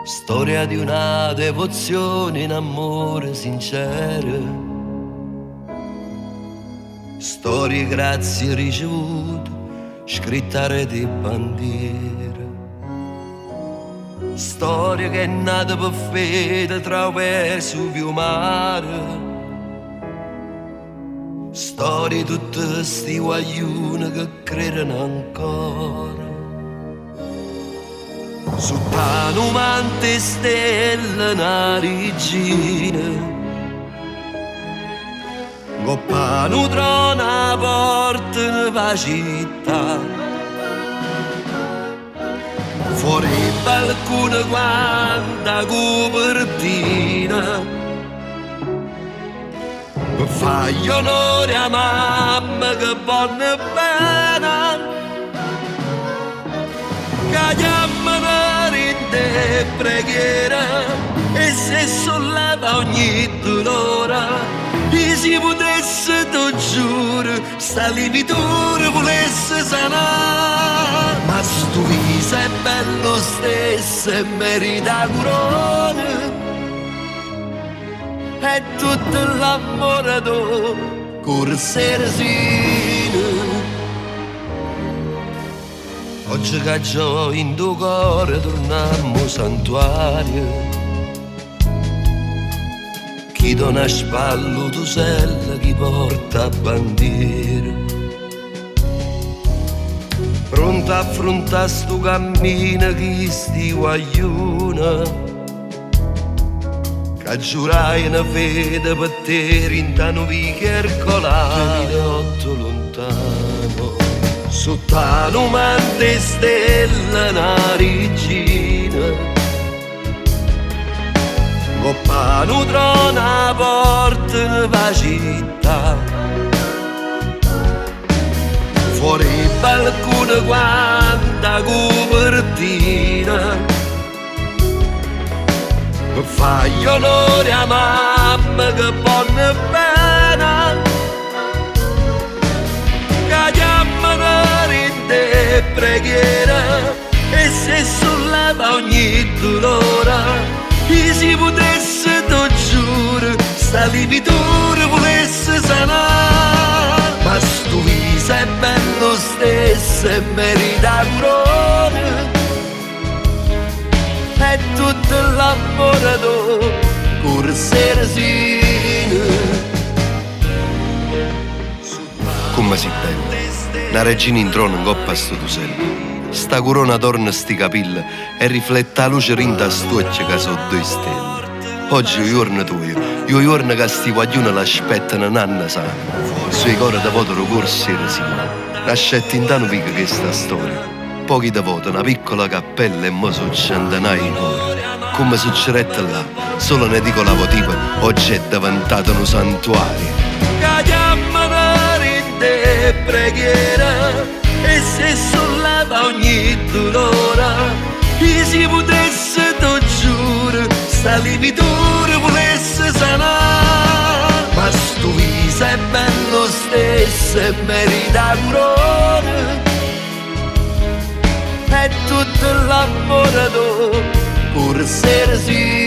Storia di una devozione in amore sincero, storie grazie ricevute, scritte a rete e bandiere, storia che è nata per fede tra verso più mare, storie tutte sti guaglione che credono ancora. Su tanumante stelle una regina, coppa nutrona porta nella città, fuori il balcone quanta copertina, per fare onore a mamma che buona bene, che chiamano rinde preghiera e se solleva ogni dolore, e si potesse, tu giuro, sta livitura volesse sanare. Ma sto viso è bello stesso e merita corona, e tutto l'amore tu corsersino. Oggi che già in tuo cuore torniamo santuario, chi dona a spallo tu sella, chi porta a bandiera, pronto a affrontare sto cammino chi sti guagliona, che giurai una fede per te rintano vichi ercolare, lontano. Sotto numante stelle una regina, coppa nutrona porta nella città, fuori il balcone quanta copertina, per fare onore a mamma che buona bene, che chiamano rinde preghiera e se solleva ogni dolore, e si potesse, tu giuro, sta livitura volesse sanare. Ma sto viso è bello stesso e merita corona, e tutto l'amore tu corsersino. Come si bella, una regina in trono in coppa a sto tusello, sta corona torna a sti capelli e riflette la luce rinda a stuocchia che sono due stelle. Oggi è il giorno tuo, il giorno che sti guaglioni l'aspettano un'anna sana, sui cori da potero corsi e resina, lasciate in tanto vica questa storia, pochi da voto, una piccola cappella e mo su centinaia in cuore, come succedette là, solo ne dico la votiva, oggi è diventato un santuario. E preghiera e se solleva ogni dolore, e si potesse, tu giuro, sta livitura volesse sanare. Ma sto viso è bello stesso e merita corona, e tutto l'amore tu corsersino.